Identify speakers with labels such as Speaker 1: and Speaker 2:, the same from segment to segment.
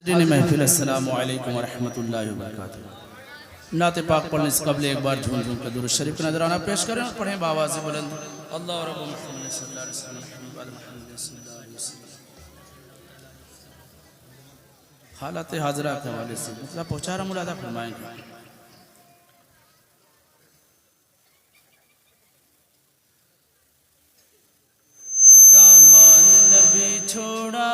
Speaker 1: محفل السلام علیکم ورحمۃ اللہ وبرکاتہ۔ نعت پاک پڑھنے سے قبل ایک بار جھوم جھوم کر درود شریف کا نذرانہ پیش کریں اور پڑھیں بآواز بلند اللہ رب محمد صلی اللہ علیہ وسلم محمد صلی اللہ علیہ وسلم۔ حالات حاضرہ کے حوالے سے مسئلہ پہنچا رہا ملادہ فرمائیں گے۔ دامان نبی چھوڑا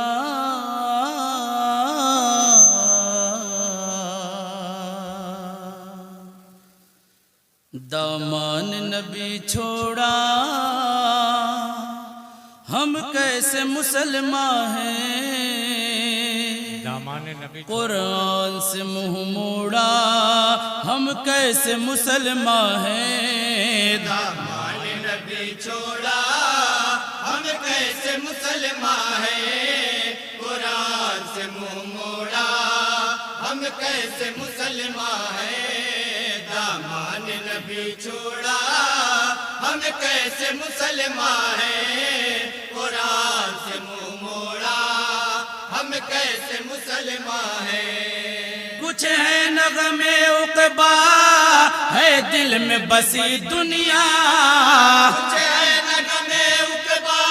Speaker 1: دامان نبی چھوڑا ہم کیسے مسلمان ہیں، قرآن سے منہ موڑا ہم کیسے مسلمان ہیں۔
Speaker 2: دامان نبی چھوڑا ہم کیسے مسلمان ہیں، قرآن سے منہ موڑا ہم کیسے مسلمان ہیں۔ دامان نبی چھوڑا ہم کیسے مسلمان ہیں، قرآن سے منہ موڑا ہم کیسے مسلمان ہیں۔
Speaker 1: کچھ ہے نغمے عقبا ہے دل میں بسی دنیا،
Speaker 2: کچھ ہے نغمے عقبا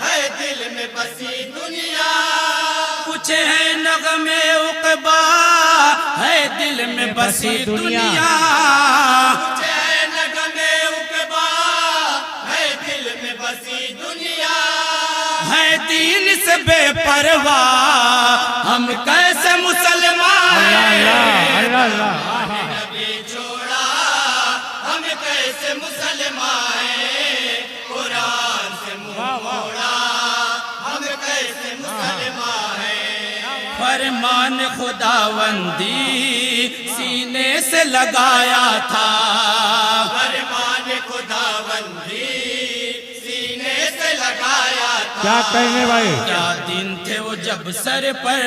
Speaker 2: ہے دل میں بسی دنیا،
Speaker 1: کچھ ہے نغمے عقبا ہے دل میں بسی دنیا،
Speaker 2: کچھ ہے نغمے عقبا ہے دل میں بسی دنیا،
Speaker 1: ہے دین سے بے پرواہ ہم کیسے مسلمان ہیں۔
Speaker 2: نبی چھوڑا ہم کیسے مسلمان ہیں، قرآن سے منہ موڑا ہم کیسے مسلمان ہیں۔
Speaker 1: فرمان خداوندی سینے سے لگایا تھا،
Speaker 2: فرمان خداوندی سینے سے لگایا تھا۔
Speaker 3: کیا کہنے بھائی؟
Speaker 1: کیا دن تھے وہ جب سر پر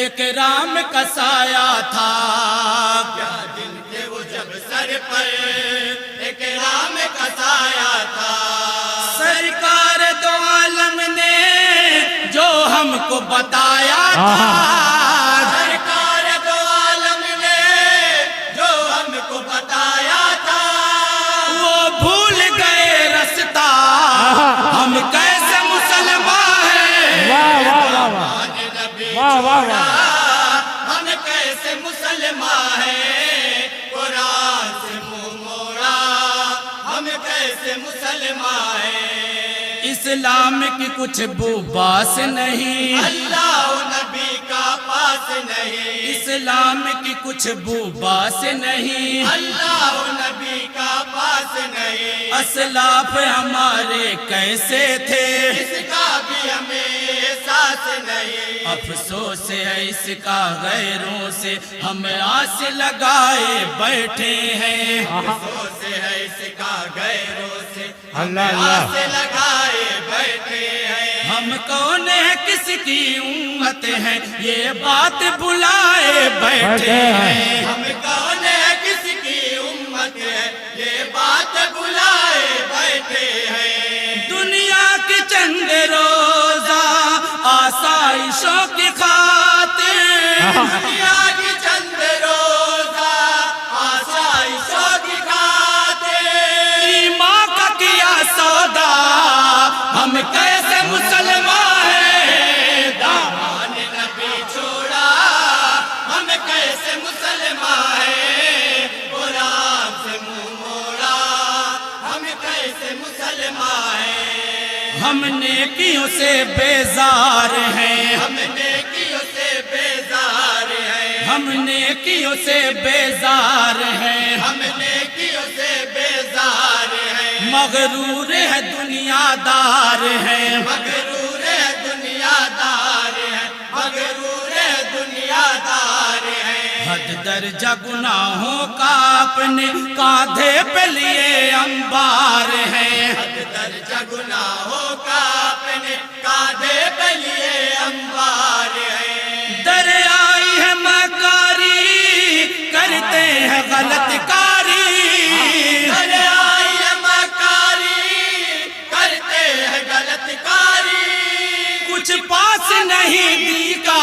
Speaker 1: اکرام کا سایہ تھا،
Speaker 2: کیا دن تھے وہ جب سر پر اکرام کا سایہ تھا۔
Speaker 1: سرکار دو عالم نے جو ہم کو بتایا تھا،
Speaker 2: سرکار دو عالم نے جو ہم کو بتایا تھا،
Speaker 1: وہ بھول گئے رستہ ہم کیسے مسلمان ہیں۔
Speaker 3: واہ واہ واہ واہ
Speaker 2: نبی
Speaker 3: واہ واہ
Speaker 2: چھوڑا
Speaker 3: واہ۔
Speaker 2: ہم کیسے مسلمان ہیں، قرآن سے منہ موڑا ہم کیسے مسلمان ہیں۔
Speaker 1: اسلام کی کچھ بو باس نہیں،
Speaker 2: اللہ و نبی کا پاس نہیں،
Speaker 1: اسلام کی کچھ بو باس نہیں،
Speaker 2: اللہ و نبی کا پاس نہیں،
Speaker 1: اسلاف ہمارے کیسے تھے،
Speaker 2: اس کا بھی ہمیں احساس نہیں۔
Speaker 1: افسوس ہے اس کا غیروں سے ہم آس لگائے بیٹھے ہیں۔
Speaker 2: افسوس ہے اس کا غیروں سے ہم
Speaker 3: اللہ اللہ۔
Speaker 2: آس لگائے بیٹھے ہیں۔
Speaker 1: ہم کون ہیں کس کی امت ہیں یہ بات بلائے بیٹھے ہیں۔
Speaker 2: ہم کون ہے کس کی امت ہے یہ بات بلائے بیٹھے ہیں۔
Speaker 1: دنیا کی چند روزہ آسائشوں کی خاطر،
Speaker 2: دنیا کی چند روزہ آسائشوں کی خاطر،
Speaker 1: ایمان کا کیا سودا ہم کیسے مسلمان ہیں۔
Speaker 2: دامان نبی چھوڑا ہم کیسے مسلمان ہیں، قرآن سے منہ موڑا ہم کیسے مسلمان ہیں۔
Speaker 1: ہم نیکیوں سے بیزار ہیں،
Speaker 2: ہم نیکیوں سے بیزار ہیں،
Speaker 1: ہم نیکیوں سے بیزار ہیں،
Speaker 2: ہم نیکیوں سے بیزار ہیں،
Speaker 1: مغرور ہے دنیا دار ہیں،
Speaker 2: مغرور ہے دنیا دار ہے، مغرور ہے دنیا دار ہے۔
Speaker 1: حد درجہ گناہوں کا اپنے کاندھے پہ لیے انبار ہیں،
Speaker 2: حد درجہ گناہوں کا اپنے کاندھے پہ لیے انبار ہے۔
Speaker 1: دریائی ہے مکاری کرتے ہیں غلط کاری،
Speaker 2: دریائی مکاری کرتے ہیں غلط کاری،
Speaker 1: کچھ پاس نہیں دیکھا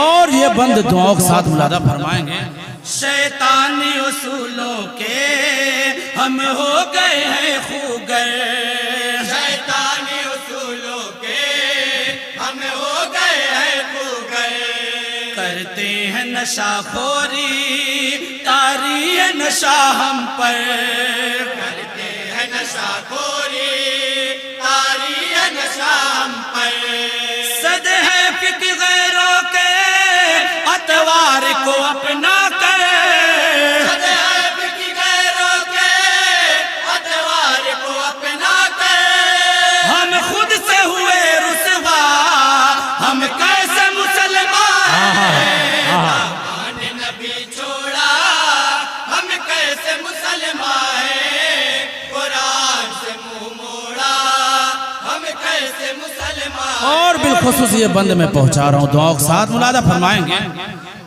Speaker 1: اور یہ بند دعاؤں کے ساتھ ملادہ فرمائیں گے۔
Speaker 2: شیطانی اصولوں کے ہم ہو گئے ہیں خوگر، شیطانی اصولوں کے ہم ہو گئے ہیں خوگر، کرتے ہیں نشہ خوری طاری ہے نشہ ہم پر، کرتے ہیں نشہ خوری طاری ہے نشہ ہم پر، صد ہے فکر غیروں کے اتوار کو اپنا کر، صد ہے فکر غیروں کے اتوار کو اپنا کر، ہم خود سے ہوئے رسوا ہم کیسے مسلمان ہیں، دامن نبی چھوڑا ہم کیسے مسلمان ہیں، قرآن سے منہ موڑا ہم کیسے مسلمان ہیں۔
Speaker 1: اور بالخصوص یہ بند میں پہنچا رہا ہوں، دعاؤں کے ساتھ ملادہ فرمائیں گے۔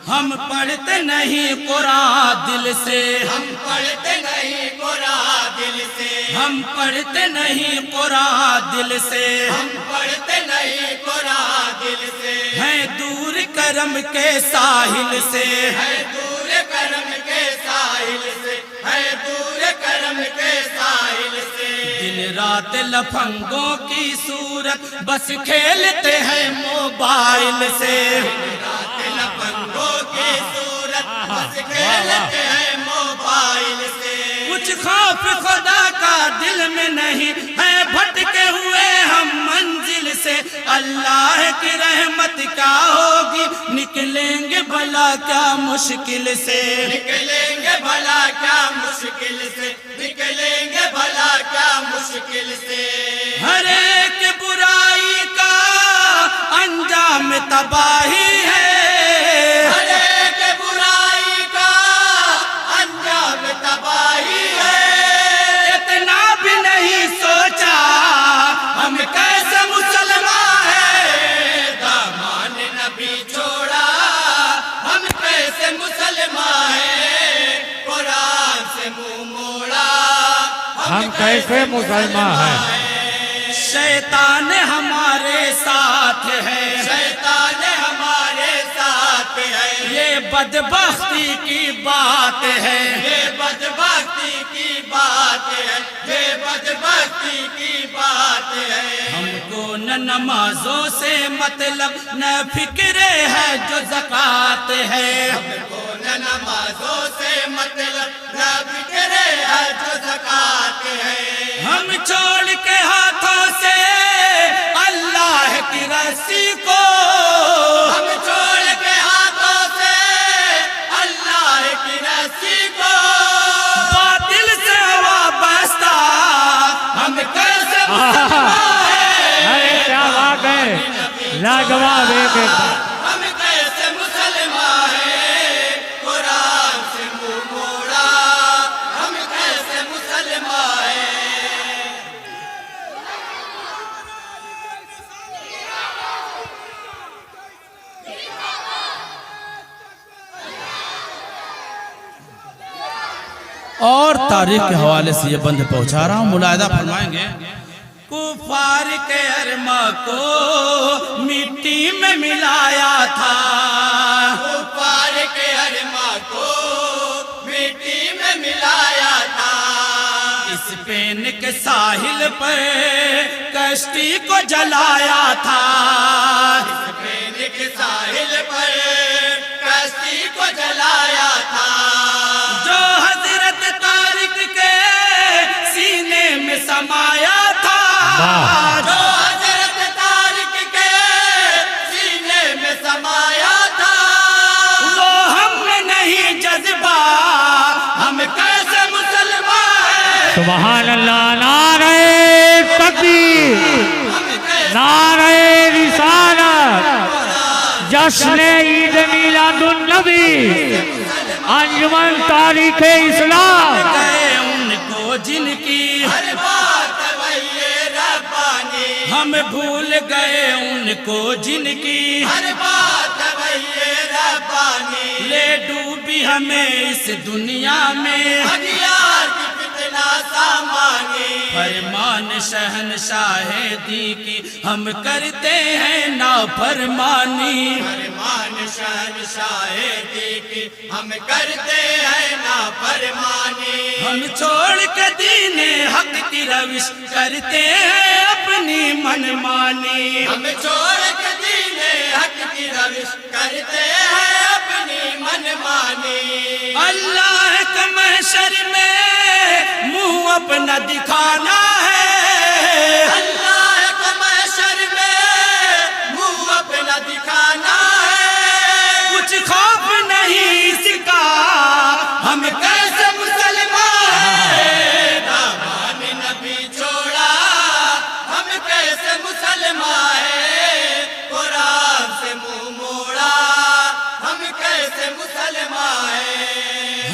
Speaker 2: ہم پڑھتے نہیں قرآن دل سے، ہم پڑھتے نہیں قرآن دل سے، ہم پڑھتے نہیں قرآن دل سے، ہم پڑھتے نہیں قرآن دل سے، ہیں دور کرم کے ساحل سے، ہیں دور کرم کے ساحل سے، ہیں دور کرم کے ساحل سے، دن رات لفنگوں کی صورت بس کھیلتے ہیں موبائل سے، دن رات لفنگوں کی صورت بس کھیلتے ہیں موبائل سے، کچھ خوف خدا کا دل میں نہیں ہے، بھٹکے ہوئے ہم منزل سے، اللہ کی رحمت کیا ہوگی، نکلیں گے بھلا کیا مشکل سے، نکلیں گے بھلا کیا مشکل سے، نکلیں گے بھلا کیا مشکل سے، ہر ایک برائی کا انجام تباہی ہے، ہر ایک برائی کا انجام تباہی ہے، اتنا بھی نہیں سوچا ہم کیسے مسلمان ہیں، دامن نبی چھوڑا ہم کیسے مسلمان ہیں، قرآن سے منہ موڑا
Speaker 3: ہم کیسے مسلمان ہیں۔
Speaker 2: شیطان ہمارے ساتھ ہے، شیطان ہمارے ساتھ ہے، یہ بدبختی کی بات ہے، یہ بدبختی کی بات ہے، یہ بدبختی کی بات ہے، ہم کو نہ نمازوں سے مطلب نہ فکر ہے جو زکوٰۃ ہے، ہم کو نہ نمازوں سے مطلب نہ فکر ہے جو زکوٰۃ ہے، ہم چھوڑ کے ہاتھوں سے اللہ کی رسی کو، ہم چھوڑ کے ہاتھوں سے اللہ کی رسی کو، باطل سے وابستہ ہم کیسے مسلمان ہیں،
Speaker 3: ارے کیا بات ہے، لاجواب ایک
Speaker 2: ہم کیسے مسلمان ہیں، قرآن سے منہ موڑا ہم کیسے مسلمان ہیں۔
Speaker 1: اور تاریخ کے حوالے سے یہ بند پہنچا رہا ہوں، ملاحظہ فرمائیں گے۔
Speaker 2: کفار کے ارما کو مٹی میں ملایا تھا، کفار کے ارما کو مٹی میں ملایا تھا، اسپین کے ساحل پر کشتی کو جلایا تھا، اسپین کے ساحل پر کشتی کو جلایا تھا، جو حضرت طارق کے سینے میں سمایا تھا، جو حضرت طارق کے سینے میں سمایا تھا، وہ ہم میں نہیں جذبہ ہم کیسے مسلمان ہیں،
Speaker 3: سبحان اللہ، نعرہ تکبیر، نعرہ رسالت، جشن عید میلاد النبی، انجمن تاریخ اسلام،
Speaker 2: گئے ان کو جن کی ہر بات وہی ربانی، ہم بھول گئے ان کو جن کی ہر بات وہی ربانی، ہمیں اس دنیا میں اغیار کی فتنہ سامانی فرمان شہنشاہ دی کی ہم کرتے ہیں نافرمانی فرمان شہنشاہ دی کی ہم کرتے ہیں نافرمانی ہم چھوڑ کے دین حق کی روش کرتے ہیں اپنی منمانی ہم چھوڑ کے دین حق کی روش کرتے ہیں اپنی منمانی اللہ کے محشر میں منہ اپنا دکھانا ہے اللہ کے محشر میں منہ اپنا دکھانا ہے کچھ خوف نہیں اس کا ہم کیسے مسلمان ہیں دامان نبی چھوڑا ہم کیسے مسلمان ہیں قرآن سے منہ موڑا ہم کیسے مسلمان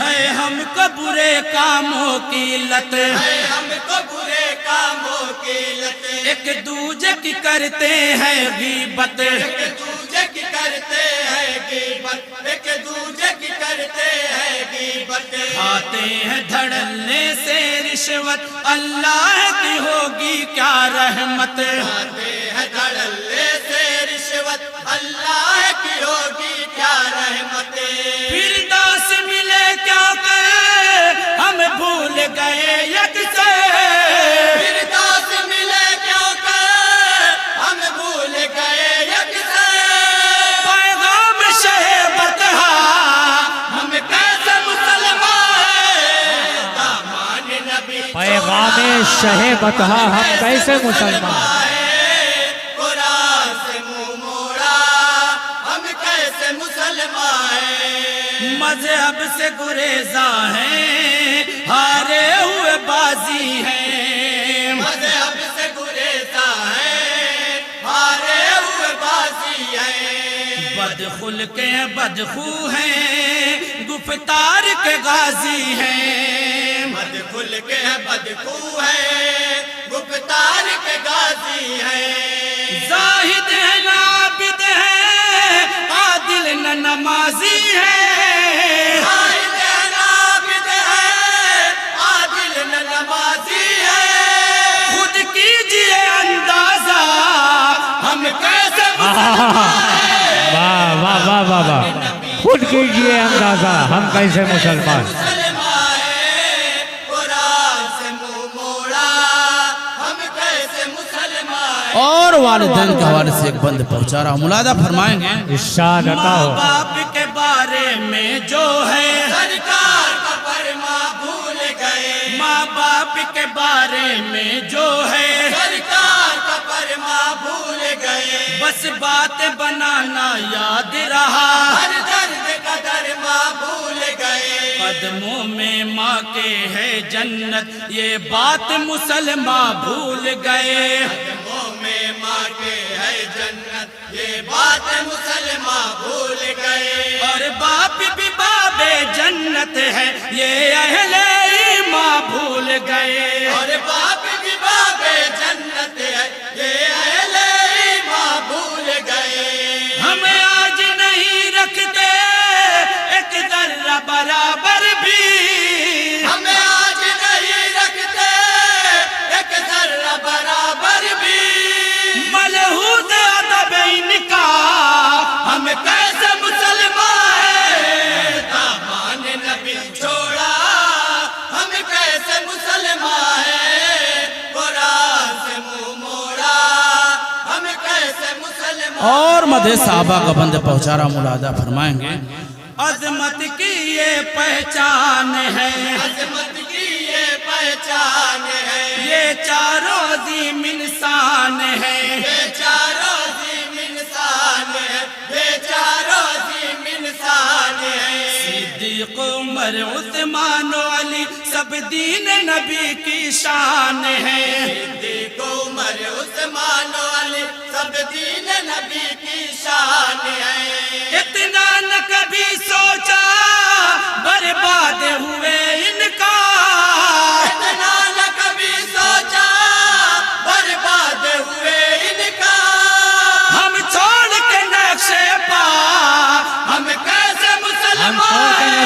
Speaker 2: ہیں ہم کو برے کاموں کی لت ہے ہم کو برے کاموں کی لت ایک دوجے کی کرتے ہیں غیبت ایک دوجے کی کرتے ہیں غیبت ایک دوجے کی کرتے ہیں غیبت کھاتے ہیں دھڑلے سے رشوت اللہ کی ہوگی کیا رحمت کھاتے ہیں دھڑلے سے رشوت اللہ کی ہوگی کیا رحمت فردوس ملے کیا کہ ہم بھول گئے یکسے فردوس ملے کیا کہ ہم بھول گئے یکسے پیغام شہ بطحا ہم کیسے مسلمان ہیں دامان نبی
Speaker 3: پیغام شہ بطحا ہم کیسے مسلمان
Speaker 2: قرآن سے منہ موڑا ہم کیسے مسلمان ہیں مذہب سے گریزاں ہیں ہارے ہوئے بازی ہیں مذہب سے گریزاں ہیں ہارے ہوئے بازی ہیں بدخلق ہیں بدخو ہیں گفتار کے غازی ہیں بدخلق ہیں بدخو ہیں گفتار کے غازی ہیں زاہد ہیں عابد ہیں عادل نہ نمازی ہیں زاہد ہیں عابد ہیں عادل نہ نمازی ہیں خود کیجئے اندازہ ہم کیسے مسلمان ہیں
Speaker 3: واہ واہ واہ واہ واہ خود کیجئے اندازہ ہم کیسے مسلمان
Speaker 2: مسلمان ہیں قرآن سے منہ موڑا ہم کیسے مسلمان ہیں
Speaker 1: اور والدین کے حوالے سے ایک بند پہنچا رہا ہوں ملاحظہ فرمائیں گے
Speaker 3: ارشاد عطا
Speaker 2: ماں
Speaker 3: ہو
Speaker 2: باپ کے بارے میں جو ہے سرکار کا فرما بھول گئے ماں باپ کے بارے میں جو ہے سرکار کا فرما بھول گئے بس بات بنانا یاد رہا ہر درد کا درما بھول گئے قدموں میں ماں کے ہے جنت یہ بات مسلمان بھول گئے قدموں میں ماں کے ہے جنت یہ بات مسلمان بھول گئے اور باپ بھی باب جنت ہے یہ اہل ایمان بھول گئے اور باپ بھی باب جنت ہے یہ اہل ایمان بھول گئے ہم آج نہیں رکھتے ایک ذرہ برابر بھی ہم آج نہیں رکھتے ایک ذرہ برابر بھی ملحوظ ادب ان کا ہم کیسے مسلمان ہیں دامان نبی چھوڑا ہم کیسے مسلمان ہیں قرآن سے منہ موڑا ہم کیسے مسلمان
Speaker 1: اور مدح صحابہ کا بند پہنچا رہا ہوں ملاحظہ فرمائیں گے
Speaker 2: عظمت کی یہ پہچان ہے عظمت کی یہ پہچان ہے یہ چاروں عظیم انسان ہے یہ چاروں عظیم انسان ہے یہ چاروں عظیم انسان ہے صدیق عمر عثمان و علی سب دین نبی کی شان ہے صدیق عمر عثمان و علی سب دین نبی کی شان ہے اتنا نہ کبھی سوچا برباد ہوئے ان کا اتنا نہ کبھی سوچا برباد ہوئے ان کا ہم چھوڑ کے نقشے پا ہم کیسے مسلمان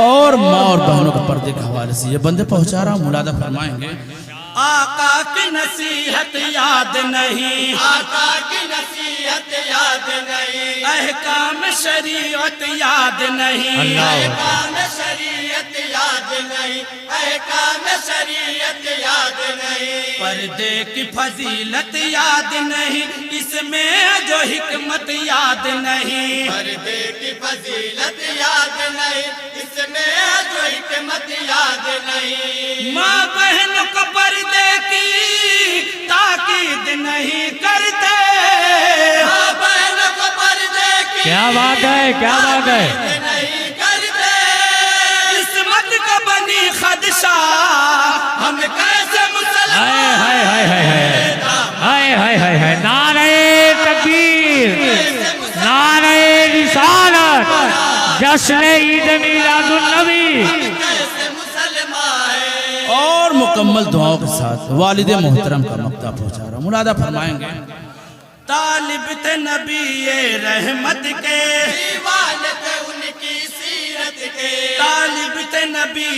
Speaker 1: اور ماں اور بہنوں کے پردے کے حوالے سے یہ بندے پہنچا رہا ہوں ملادہ فرمائیں گے
Speaker 2: آقا کی نصیحت یاد نہیں آقا کی نصیحت یاد نہیں احکام شریعت یاد نہیں
Speaker 3: اللہ
Speaker 2: احکام شریعت یاد نہیں احکام شریعت یاد نہیں پردے کی فضیلت یاد نہیں اس میں جو حکمت یاد نہیں پردے کی فضیلت یاد نہیں اس میں جو حکمت یاد نہیں ماں بہن کو پردے کی تاکید نہیں کرتے ماں بہن کو پردے کی
Speaker 3: کیا بات ہے کیا بات ہے
Speaker 2: نہیں کرتے عصمت کا بنی خدشہ ہم کیسے
Speaker 3: ہائے
Speaker 2: مسلمان
Speaker 3: ہائے ہائے ہائے ہائے ہائے ہائے ہائے نعرہ تکبیر نعرہ رسالت جشن عید میلاد النبی
Speaker 2: کیسے مسلمان
Speaker 1: اور مکمل دعاؤں کے ساتھ والد محترم کا مقطع پہنچا رہا ہوں ملادہ فرمائیں گے
Speaker 2: طالب تھے نبی رحمت کے دیوانے تھے ان کی سیرت کے طالب تھے نبی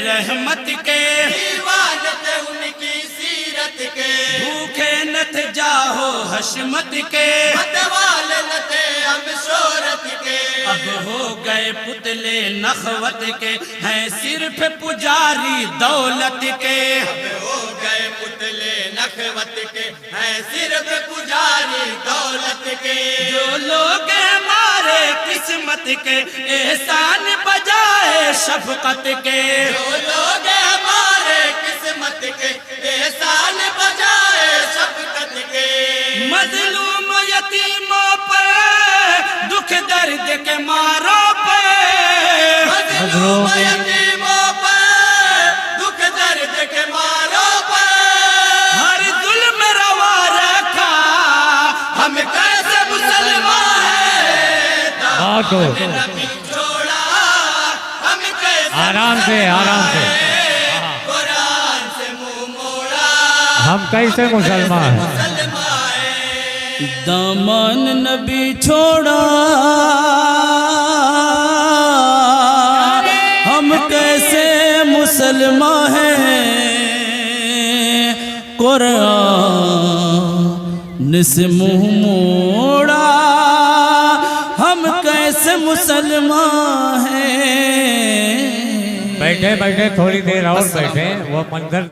Speaker 2: رحمت کے دیوانے تھے ان کی سیرت کے بھوکے نہ تھے جاہو حشمت کے متوالے نہ تھے ہم شہرت کے اب ہو گئے پتلے نخوت کے ہیں صرف پجاری دولت کے اب ہو گئے پتلے نخوت کے ہیں صرف پجاری دولت کے جو لوگ ہمارے قسمت کے احسان بجائے شفقت کے جو لوگ ہمارے قسمت کے احسان بجائے شفقت کے مظلوم یتیموں پر دکھ درد کے ماروں پر مظلوم یتیموں پر دکھ درد کے ماروں پر ہر ظلم روا رکھا ہم کیسے مسلمان ہیں
Speaker 3: آکو
Speaker 2: نبی چھوڑا ہم کیسے
Speaker 3: آرام سے آرام سے
Speaker 2: قرآن سے منہ موڑا
Speaker 3: ہم کیسے مسلمان ہیں
Speaker 1: دامن نبی چھوڑا ہم کیسے مسلمان ہیں قرآن سے منہ موڑا ہم کیسے مسلمان ہیں
Speaker 3: بیٹھے بیٹھے تھوڑی دیر اور بیٹھے وہ منظر